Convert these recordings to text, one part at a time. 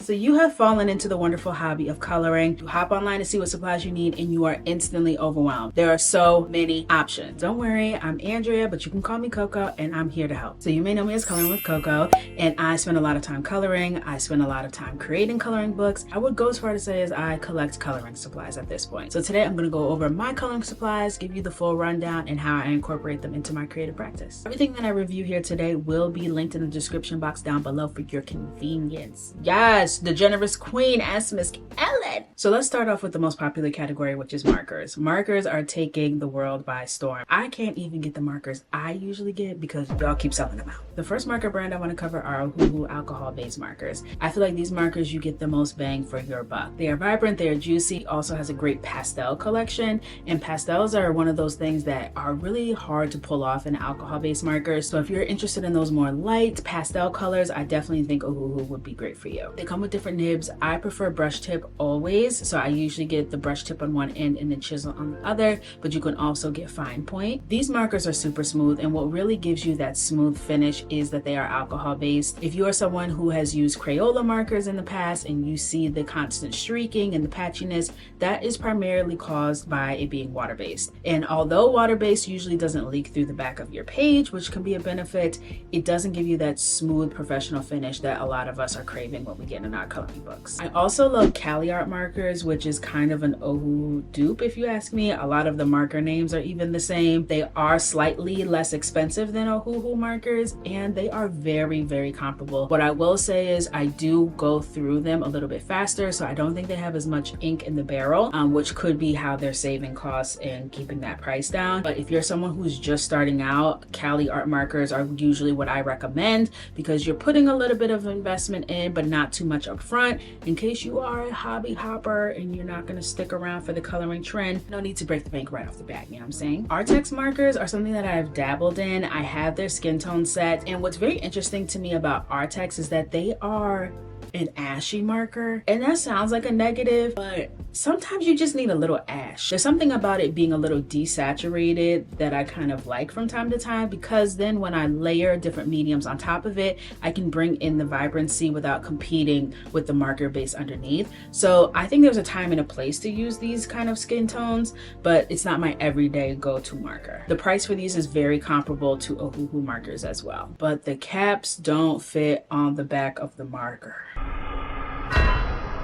So you have fallen into the wonderful hobby of coloring. You hop online to see what supplies you need and you are instantly overwhelmed. There are so many options. Don't worry, I'm Andrea, but you can call me Coco and I'm here to help. So you may know me as Coloring with Coco, and I spend a lot of time coloring. I spend a lot of time creating coloring books. I would go as far to say as I collect coloring supplies at this point. So today I'm going to go over my coloring supplies, give you the full rundown and how I incorporate them into my creative practice. Everything that I review here today will be linked in the description box down below for your convenience. Yes, the generous queen asked Miss Ellen. So let's start off with the most popular category, which is markers. Markers are taking the world by storm. I can't even get the markers I usually get because y'all keep selling them out. The first marker brand I want to cover are Ohuhu alcohol-based markers. I feel like these markers, you get the most bang for your buck. They are vibrant, they are juicy, also has a great pastel collection, and pastels are one of those things that are really hard to pull off in alcohol-based markers. So if you're interested in those more light pastel colors, I definitely think Ohuhu would be great for you. They come with different nibs. I prefer brush tip always, so I usually get the brush tip on one end and the chisel on the other, but you can also get fine point. These markers are super smooth, and what really gives you that smooth finish is that they are alcohol based. If you are someone who has used Crayola markers in the past and you see the constant streaking and the patchiness, that is primarily caused by it being water based. And although water based usually doesn't leak through the back of your page, which can be a benefit, it doesn't give you that smooth professional finish that a lot of us are craving when we get in our coloring books. I also love Caliart Markers, which is kind of an Ohuhu dupe if you ask me. A lot of the marker names are even the same. They are slightly less expensive than Ohuhu Markers, and they are very, very comparable. What I will say is I do go through them a little bit faster, so I don't think they have as much ink in the barrel, which could be how they're saving costs and keeping that price down. But if you're someone who's just starting out, Cali Art Markers are usually what I recommend because you're putting a little bit of investment in, but not too much up front. In case you are a hobby hopper and you're not going to stick around for the coloring trend, no need to break the bank right off the bat, you know what I'm saying? Arrtx Markers are something that I've dabbled in. I have their skin tone set, and what's very interesting to me about Arrtx is that they are an ashy marker, and that sounds like a negative, but sometimes you just need a little ash. There's something about it being a little desaturated that I kind of like from time to time, because then when I layer different mediums on top of it, I can bring in the vibrancy without competing with the marker base underneath. So I think there's a time and a place to use these kind of skin tones, but it's not my everyday go-to marker. The price for these is very comparable to Ohuhu markers as well, but the caps don't fit on the back of the marker.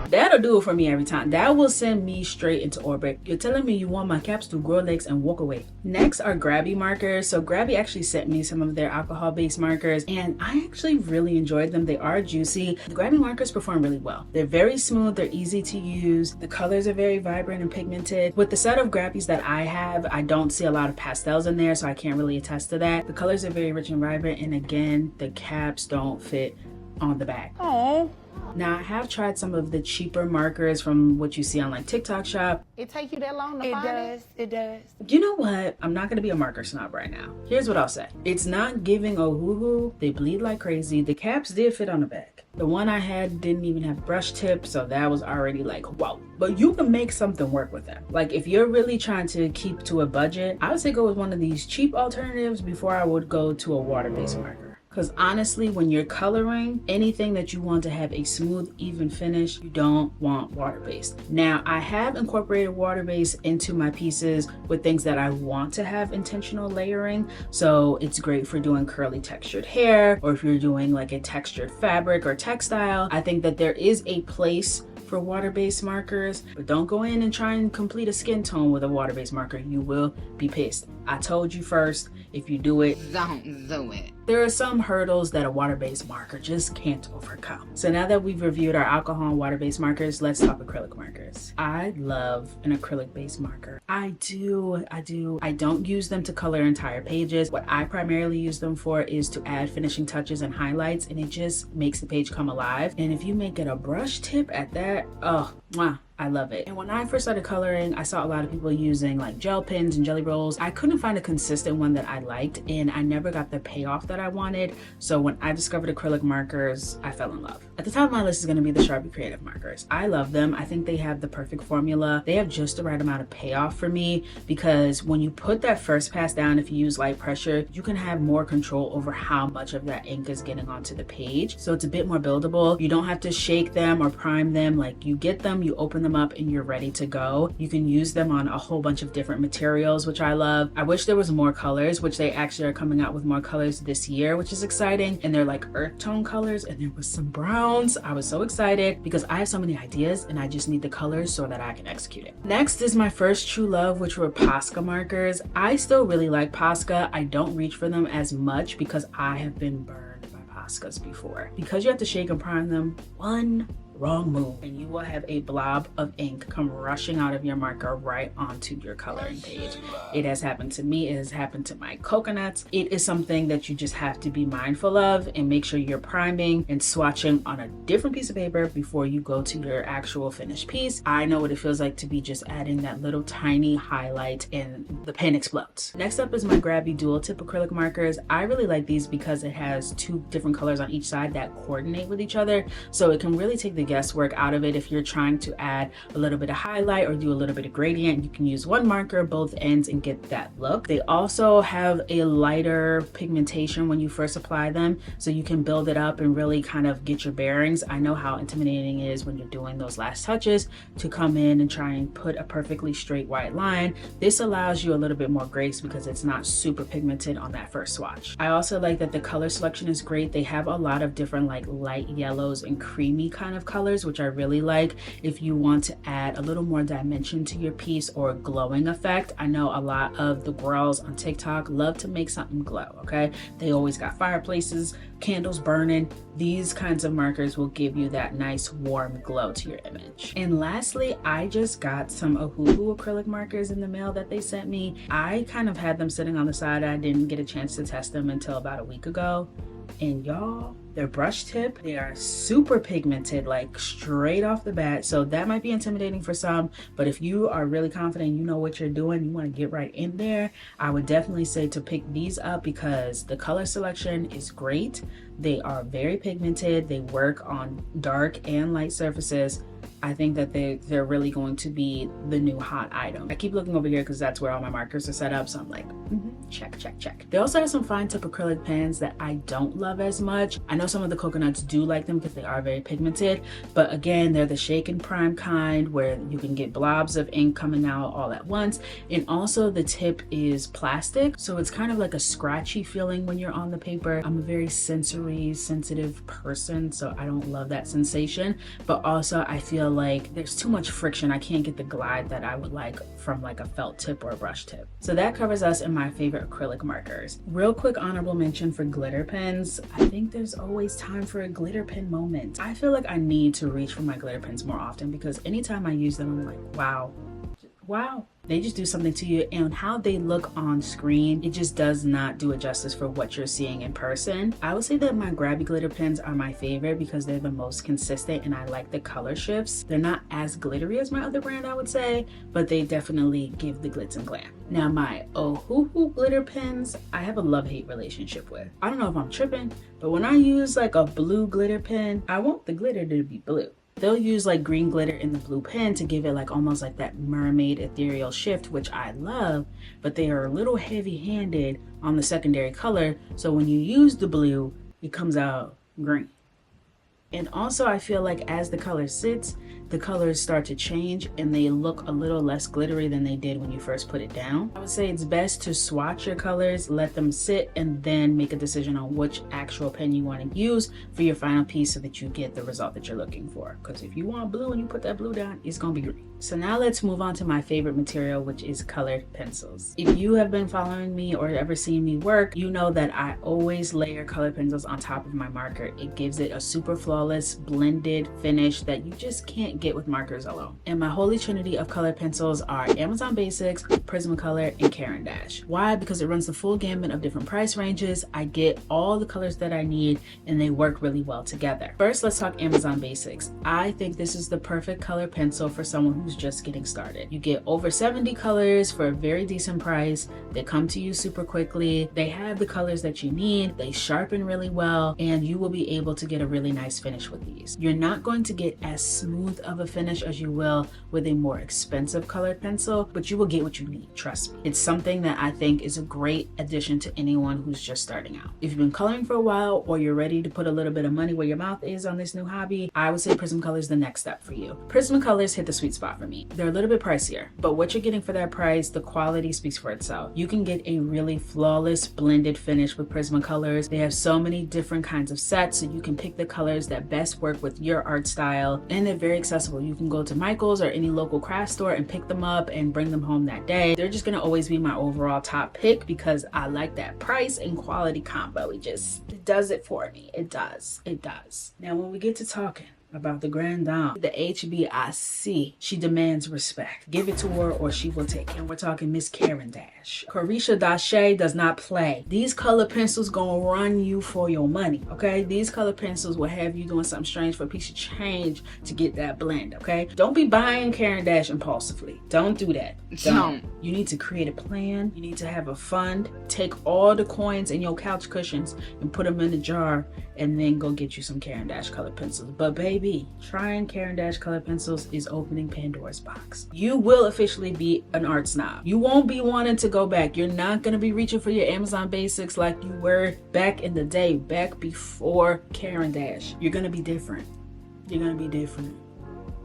That'll do it for me every time. That will send me straight into orbit. You're telling me you want my caps to grow legs and walk away. Next are Grabie markers. So Grabie actually sent me some of their alcohol-based markers, and I actually really enjoyed them. They are juicy. The Grabie markers perform really well. They're very smooth. They're easy to use. The colors are very vibrant and pigmented. With the set of Grabies that I have, I don't see a lot of pastels in there, so I can't really attest to that. The colors are very rich and vibrant, and again, the caps don't fit on the back. Oh. Now, I have tried some of the cheaper markers from what you see on like TikTok shop. It take you that long to find it? It does. You know what? I'm not gonna be a marker snob right now. Here's what I'll say. It's not giving Ohuhu. They bleed like crazy. The caps did fit on the back. The one I had didn't even have brush tips, so that was already like, whoa. But you can make something work with them. Like if you're really trying to keep to a budget, I would say go with one of these cheap alternatives before I would go to a water-based marker. Because honestly, when you're coloring, anything that you want to have a smooth, even finish, you don't want water-based. Now, I have incorporated water-based into my pieces with things that I want to have intentional layering. So it's great for doing curly textured hair, or if you're doing like a textured fabric or textile. I think that there is a place for water-based markers, but don't go in and try and complete a skin tone with a water-based marker. You will be pissed. I told you first, if you do it, Don't do it. there are some hurdles that a water-based marker just can't overcome. So now that we've reviewed our alcohol and water-based markers, let's talk acrylic markers. I love an acrylic-based marker. I do. I don't use them to color entire pages. What I primarily use them for is to add finishing touches and highlights, and it just makes the page come alive. And if you make it a brush tip at that, oh, mwah. I love it. And when I first started coloring, I saw a lot of people using like gel pens and jelly rolls. I couldn't find a consistent one that I liked, and I never got the payoff that I wanted. So when I discovered acrylic markers, I fell in love. At the top of my list is going to be the Sharpie Creative Markers. I love them. I think they have the perfect formula. They have just the right amount of payoff for me, because when you put that first pass down, if you use light pressure, you can have more control over how much of that ink is getting onto the page. So it's a bit more buildable. You don't have to shake them or prime them. Like, you get them, you open them up, and you're ready to go. You can use them on a whole bunch of different materials, which I love. I wish there was more colors, which they actually are coming out with more colors this year, which is exciting. And they're like earth tone colors, and there was some browns. I was so excited because I have so many ideas and I just need the colors so that I can execute it. Next is my first true love, which were Posca markers. I still really like Posca. I don't reach for them as much because I have been burned by Poscas before. Because you have to shake and prime them, one wrong move and you will have a blob of ink come rushing out of your marker right onto your coloring page. It has happened to me. It has happened to my coconuts. It is something that you just have to be mindful of and make sure you're priming and swatching on a different piece of paper before you go to your actual finished piece. I know what it feels like to be just adding that little tiny highlight and the pen explodes. Next up is my Grabie dual tip acrylic markers. I really like these because it has two different colors on each side that coordinate with each other, so it can really take the guesswork out of it. If you're trying to add a little bit of highlight or do a little bit of gradient, you can use one marker, both ends, and get that look. They also have a lighter pigmentation when you first apply them, so you can build it up and really kind of get your bearings. I know how intimidating it is when you're doing those last touches to come in and try and put a perfectly straight white line. This allows you a little bit more grace because it's not super pigmented on that first swatch. I also like that the color selection is great. They have a lot of different like light yellows and creamy kind of colors, which I really like if you want to add a little more dimension to your piece or a glowing effect. I know a lot of the girls on TikTok love to make something glow, okay? They always got fireplaces, candles burning. These kinds of markers will give you that nice warm glow to your image. And lastly, I just got some Ohuhu acrylic markers in the mail that they sent me. I kind of had them sitting on the side. I didn't get a chance to test them until about a week ago. And y'all, they're brush tip. They are super pigmented, like straight off the bat. So that might be intimidating for some, but if you are really confident, you know what you're doing, you want to get right in there, I would definitely say to pick these up because the color selection is great. They are very pigmented. They work on dark and light surfaces. I think that they're really going to be the new hot item. I keep looking over here because that's where all my markers are set up, so I'm like, check, check, check. They also have some fine tip acrylic pens that I don't love as much. I know some of the coconuts do like them because they are very pigmented, but again, they're the shake and prime kind where you can get blobs of ink coming out all at once. And also the tip is plastic, so it's kind of like a scratchy feeling when you're on the paper. I'm a very sensory sensitive person, so I don't love that sensation, but also I feel like there's too much friction. I can't get the glide that I would like from like a felt tip or a brush tip. So that covers us in my favorite acrylic markers. Real quick honorable mention for glitter pens. I think there's always time for a glitter pen moment. I feel like I need to reach for my glitter pens more often because anytime I use them, I'm like, wow. They just do something to you, and how they look on screen, it just does not do it justice for what you're seeing in person. I would say that my Grabie glitter pens are my favorite because they're the most consistent and I like the color shifts. They're not as glittery as my other brand, I would say, but they definitely give the glitz and glam. Now my Ohuhu glitter pens, I have a love-hate relationship with. I don't know if I'm tripping, but when I use like a blue glitter pen, I want the glitter to be blue. They'll use like green glitter in the blue pen to give it like almost like that mermaid ethereal shift, which I love, but they are a little heavy-handed on the secondary color. So when you use the blue, it comes out green. And also I feel like as the color sits, the colors start to change and they look a little less glittery than they did when you first put it down. I would say it's best to swatch your colors, let them sit, and then make a decision on which actual pen you want to use for your final piece so that you get the result that you're looking for. Because if you want blue and you put that blue down, it's gonna be green. So now let's move on to my favorite material, which is colored pencils. If you have been following me or ever seen me work, you know that I always layer colored pencils on top of my marker. It gives it a super flawless blended finish that you just can't can't get with markers alone. And my holy trinity of color pencils are Amazon Basics, Prismacolor, and Caran. Why? Because it runs the full gamut of different price ranges. I get all the colors that I need and they work really well together. First, let's talk Amazon Basics. I think this is the perfect color pencil for someone who's just getting started. You get over 70 colors for a very decent price. They come to you super quickly. They have the colors that you need. They sharpen really well, and you will be able to get a really nice finish with these. You're not going to get as smooth of a finish as you will with a more expensive colored pencil, but you will get what you need, trust me. It's something that I think is a great addition to anyone who's just starting out. If you've been coloring for a while or you're ready to put a little bit of money where your mouth is on this new hobby, I would say Prismacolor is the next step for you. Prismacolors hit the sweet spot for me. They're a little bit pricier, but what you're getting for that price, the quality speaks for itself. You can get a really flawless blended finish with Prismacolors. They have so many different kinds of sets, so you can pick the colors that best work with your art style, and they're very accessible. You can go to Michael's or any local craft store and pick them up and bring them home that day. They're just gonna always be my overall top pick because I like that price and quality combo. It does it for me. It does. Now when we get to talking about the grand dame, the HBIC, she demands respect. Give it to her or she will take it. And we're talking Miss Caran Dash. Carisha Dache does not play. These color pencils gonna run you for your money, okay? These color pencils will have you doing something strange for a piece of change to get that blend, okay? Don't be buying Caran Dash impulsively. Don't do that. Don't. You need to create a plan. You need to have a fund. Take all the coins and your couch cushions and put them in a jar and then go get you some Caran Dash color pencils. But baby, trying Caran Dash color pencils is opening Pandora's box. You will officially be an art snob. You won't be wanting to go back. You're not going to be reaching for your Amazon Basics like you were back in the day, back before Caran Dash. You're going to be different. You're going to be different.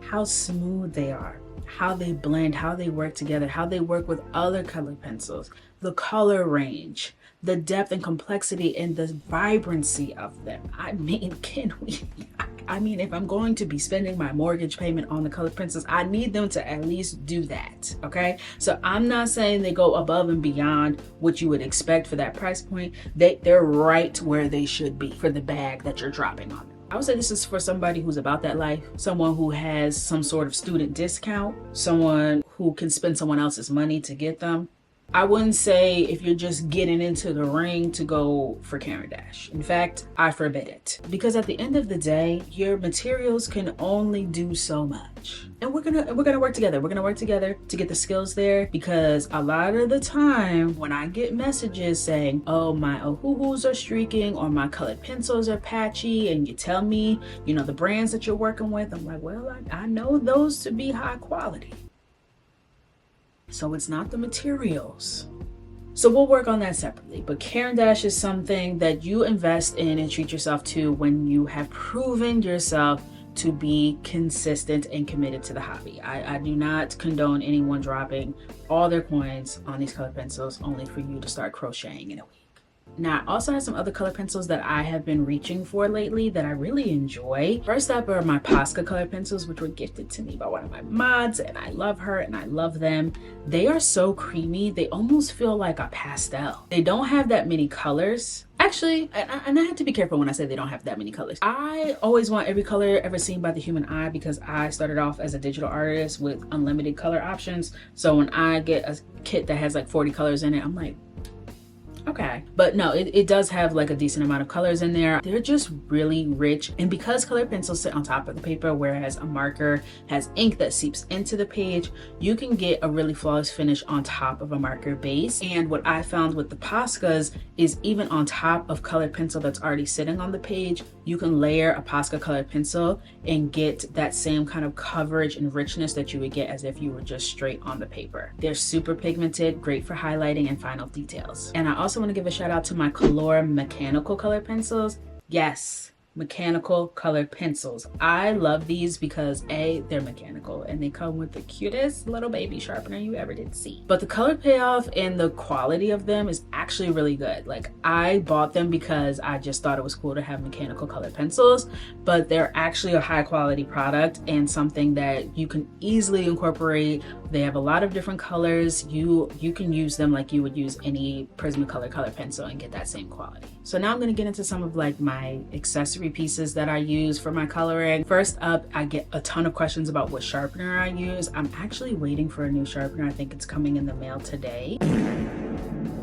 How smooth they are, how they blend, how they work together, how they work with other color pencils, the color range, the depth and complexity and the vibrancy of them. I mean, if I'm going to be spending my mortgage payment on the color pencils, I need them to at least do that, okay? So I'm not saying they go above and beyond what you would expect for that price point. They're right where they should be for the bag that you're dropping on them. I would say this is for somebody who's about that life, someone who has some sort of student discount, someone who can spend someone else's money to get them. I wouldn't say if you're just getting into the ring to go for Caran Dash. In fact, I forbid it. Because at the end of the day, your materials can only do so much. And we're gonna work together. We're gonna work together to get the skills there, because a lot of the time when I get messages saying, oh, my Ohuhus are streaking or my colored pencils are patchy, and you tell me, you know, the brands that you're working with, I'm like, well, I know those to be high quality. So it's not the materials. So we'll work on that separately. But Caran Dash is something that you invest in and treat yourself to when you have proven yourself to be consistent and committed to the hobby. I do not condone anyone dropping all their coins on these color pencils only for you to start crocheting in a week. Now, I also have some other color pencils that I have been reaching for lately that I really enjoy. First up are my Posca color pencils, which were gifted to me by one of my mods, and I love her and I love them. They are so creamy, they almost feel like a pastel. They don't have that many colors. Actually, and I have to be careful when I say they don't have that many colors. I always want every color ever seen by the human eye because I started off as a digital artist with unlimited color options. So when I get a kit that has like 40 colors in it, I'm like, okay. But no, it does have like a decent amount of colors in there. They're just really rich. And because colored pencils sit on top of the paper, whereas a marker has ink that seeps into the page, you can get a really flawless finish on top of a marker base. And what I found with the Poscas is even on top of colored pencil that's already sitting on the page, you can layer a Posca colored pencil and get that same kind of coverage and richness that you would get as if you were just straight on the paper. They're super pigmented, great for highlighting and final details. And I also want to give a shout out to my Colore Mechanical color pencils. Yes, mechanical colored pencils. I love these because A, they're mechanical and they come with the cutest little baby sharpener you ever did see. But the color payoff and the quality of them is actually really good. Like, I bought them because I just thought it was cool to have mechanical colored pencils, but they're actually a high quality product and something that you can easily incorporate. They have a lot of different colors. You can use them like you would use any Prismacolor color pencil and get that same quality. So now I'm going to get into some of like my accessories three pieces that I use for my coloring. First up, I get a ton of questions about what sharpener I use. I'm actually waiting for a new sharpener. I think it's coming in the mail today.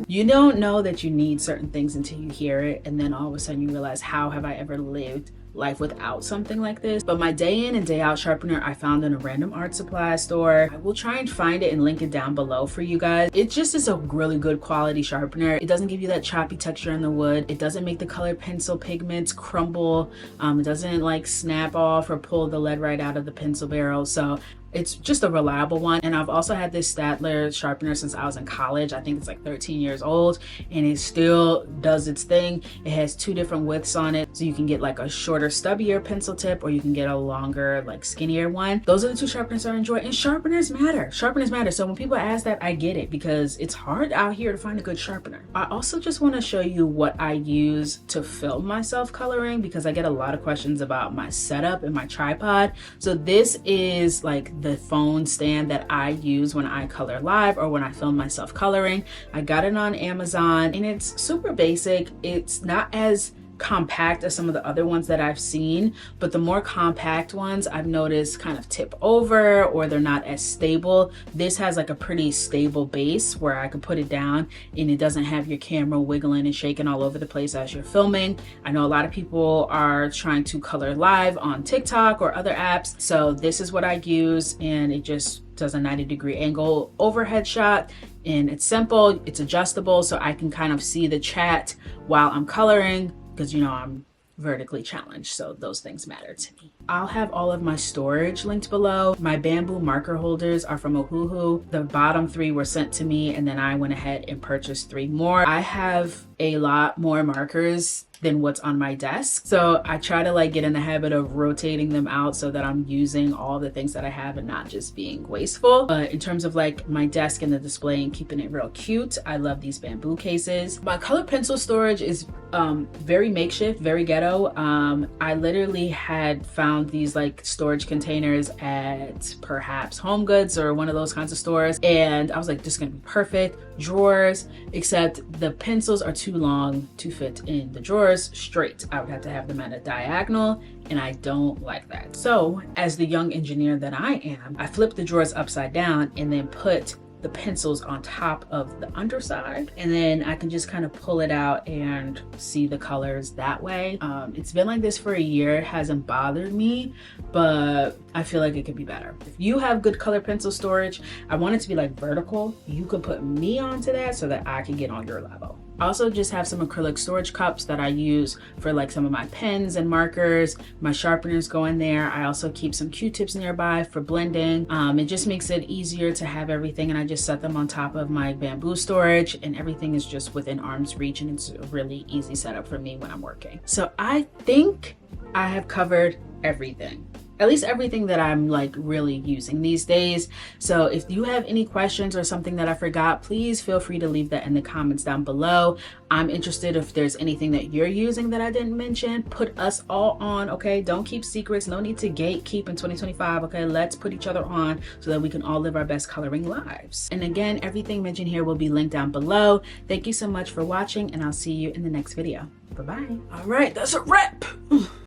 You don't know that you need certain things until you hear it, and then all of a sudden you realize, how have I ever lived life without something like this? But my day in and day out sharpener I found in a random art supply store. I will try and find it and link it down below for you guys. It just is a really good quality sharpener. It doesn't give you that choppy texture in the wood. It doesn't make the colored pencil pigments crumble. It doesn't like snap off or pull the lead right out of the pencil barrel. So it's just a reliable one. And I've also had this Staedtler sharpener since I was in college. I think it's like 13 years old, and it still does its thing. It has two different widths on it, so you can get like a shorter, stubbier pencil tip, or you can get a longer, like skinnier one. Those are the two sharpeners I enjoy, and sharpeners matter. Sharpeners matter. So when people ask that, I get it, because it's hard out here to find a good sharpener. I also just want to show you what I use to film myself coloring, because I get a lot of questions about my setup and my tripod. So this is like the phone stand that I use when I color live or when I film myself coloring. I got it on Amazon, and it's super basic. It's not as compact as some of the other ones that I've seen, but the more compact ones I've noticed kind of tip over, or they're not as stable. This has like a pretty stable base where I could put it down, and it doesn't have your camera wiggling and shaking all over the place as you're filming. I know a lot of people are trying to color live on TikTok or other apps, so this is what I use, and it just does a 90-degree angle overhead shot, and it's simple, it's adjustable, so I can kind of see the chat while I'm coloring, because you know I'm vertically challenged, so those things matter to me. I'll have all of my storage linked below. My bamboo marker holders are from Ohuhu. The bottom three were sent to me, and then I went ahead and purchased 3 more. I have a lot more markers than what's on my desk, so I try to like get in the habit of rotating them out so that I'm using all the things that I have and not just being wasteful. But in terms of like my desk and the display and keeping it real cute, I love these bamboo cases. My colored pencil storage is very makeshift, very ghetto. I literally had found these like storage containers at perhaps Home Goods or one of those kinds of stores, and I was like, this is gonna be perfect. Drawers, except the pencils are too long to fit in the drawers straight. I would have to have them at a diagonal, and I don't like that. So as the young engineer that I am, I flipped the drawers upside down and then put the pencils on top of the underside, and then I can just kind of pull it out and see the colors that way. It's been like this for a year. It hasn't bothered me, but I feel like it could be better. If you have good color pencil storage, I want it to be like vertical. You could put me onto that so that I can get on your level. I also just have some acrylic storage cups that I use for like some of my pens and markers. My sharpeners go in there. I also keep some Q-tips nearby for blending. It just makes it easier to have everything, and I just set them on top of my bamboo storage, and everything is just within arm's reach, and it's a really easy setup for me when I'm working. So I think I have covered everything. At least everything that I'm like really using these days. So if you have any questions or something that I forgot, please feel free to leave that in the comments down below. I'm interested if there's anything that you're using that I didn't mention. Put us all on, okay? Don't keep secrets. No need to gatekeep in 2025, okay? Let's put each other on so that we can all live our best coloring lives. And again, everything mentioned here will be linked down below. Thank you so much for watching, and I'll see you in the next video. Bye-bye. All right, that's a wrap.